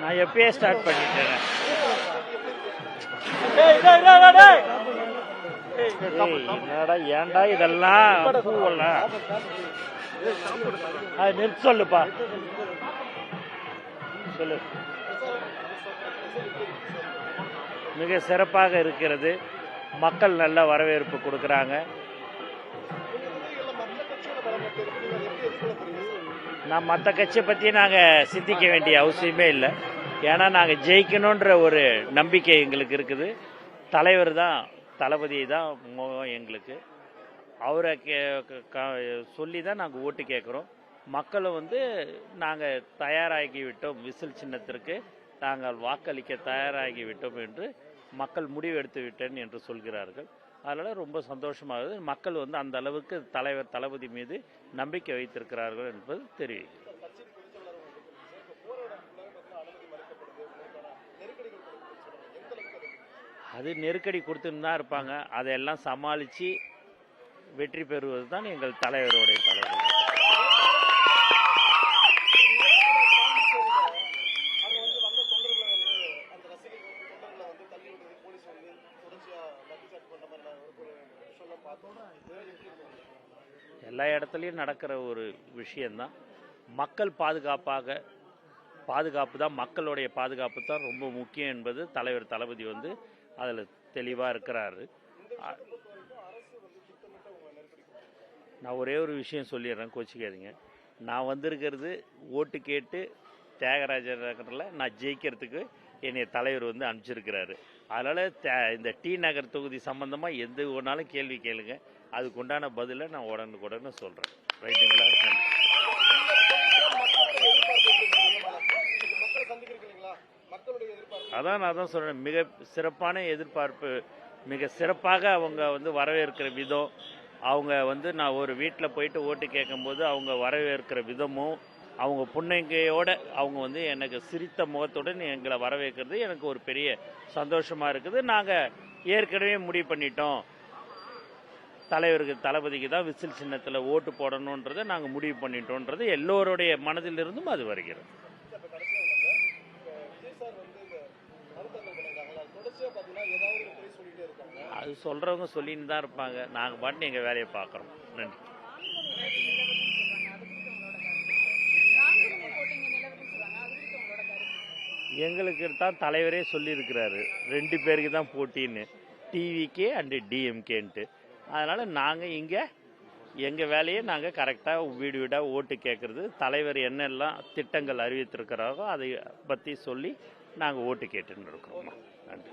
நான் எப்பயே ஸ்டார்ட் பண்ணிட்டேன். என்னடா ஏன்டா இதெல்லாம் பூவெல்லாம் நிறுத்த சொல்லுப்பா, சொல்லு. மிக சிறப்பாக இருக்கிறது. மக்கள் நல்ல வரவேற்பு கொடுக்குறாங்க. நான் மற்ற கட்சியை பற்றி நாங்கள் சிந்திக்க வேண்டிய அவசியமே இல்லை. ஏன்னா நாங்கள் ஜெயிக்கணுன்ற ஒரு நம்பிக்கை எங்களுக்கு இருக்குது. தலைவர் தான், தளபதி தான் எங்களுக்கு. அவரை சொல்லி தான் நாங்கள் ஓட்டு கேட்குறோம். மக்களும் வந்து நாங்கள் தயாராகிவிட்டோம், விசில் சின்னத்திற்கு நாங்கள் வாக்களிக்க தயாராகிவிட்டோம் என்று மக்கள் முடிவெடுத்து விட்டேன் என்று சொல்கிறார்கள். அதனால் ரொம்ப சந்தோஷமாகுது. மக்கள் வந்து அந்த அளவுக்கு தலைவர் தளபதி மீது நம்பிக்கை வைத்திருக்கிறார்கள் என்பது தெரியும். அது நெருக்கடி கொடுத்துன்னு தான் இருப்பாங்க. அதையெல்லாம் சமாளித்து வெற்றி பெறுவது தான் எங்கள் தலைவருடைய தலைவர். எல்லா இடத்துலையும் நடக்கிற ஒரு விஷயந்தான். மக்கள் பாதுகாப்பு தான், மக்களுடைய பாதுகாப்பு தான் ரொம்ப முக்கியம் என்பது தலைவர் தளபதி வந்து அதில் தெளிவாக இருக்கிறாரு. நான் ஒரே ஒரு விஷயம் சொல்லிடுறேன், கோச்சிக்காதீங்க. நான் வந்திருக்கிறது ஓட்டு கேட்டு தியாகராஜர் நகரில் நான் ஜெயிக்கிறதுக்கு என்னை தலைவர் வந்து அனுப்பிச்சிருக்கிறாரு. அதனால் இந்த டி நகர் தொகுதி சம்பந்தமாக எந்த ஒன்றாலும் கேள்வி கேளுங்க, அதுக்கு உண்டான பதிலை நான் உடனுக்குடனே சொல்கிறேன். ரைட்டுங்களா? நான் தான் சொல்கிறேன். மிக சிறப்பான எதிர்பார்ப்பு, மிக சிறப்பாக அவங்க வந்து வரவேற்கிற விதம், அவங்க வந்து நான் ஒரு வீட்டில் போயிட்டு ஓட்டு கேட்கும்போது அவங்க வரவேற்கிற விதமும், அவங்க புன்னகையோட அவங்க வந்து எனக்கு சிரித்த முகத்துடன் எங்களை வரவேற்கிறது எனக்கு ஒரு பெரிய சந்தோஷமாக இருக்குது. நாங்கள் ஏற்கனவே முடிவு பண்ணிட்டோம், தலைவருக்கு தளபதிக்கு தான் விசில் சின்னத்தில் ஓட்டு போடணுன்றதை நாங்கள் முடிவு பண்ணிட்டோன்றது எல்லோருடைய மனதிலிருந்தும் அது வருகிறது. அது சொல்கிறவங்க சொல்லின்னு தான் இருப்பாங்க. நாங்கள் பாட்டு எங்கள் வேலையை பார்க்குறோம். நன்றி. எங்களுக்கு தான் தலைவரே சொல்லியிருக்கிறாரு, 2 பேருக்கு தான் போட்டின்னு, டிவிகே அண்டு டிஎம்கேன்ட்டு. அதனால் நாங்கள் இங்கே எங்கள் வேலையை நாங்கள் கரெக்டாக வீடு வீடாக ஓட்டு கேட்குறது, தலைவர் என்னெல்லாம் திட்டங்கள் அறிவித்திருக்கிறாரோ அதை பற்றி சொல்லி நாங்கள் ஓட்டு கேட்டுன்னு இருக்கிறோம். நன்றி.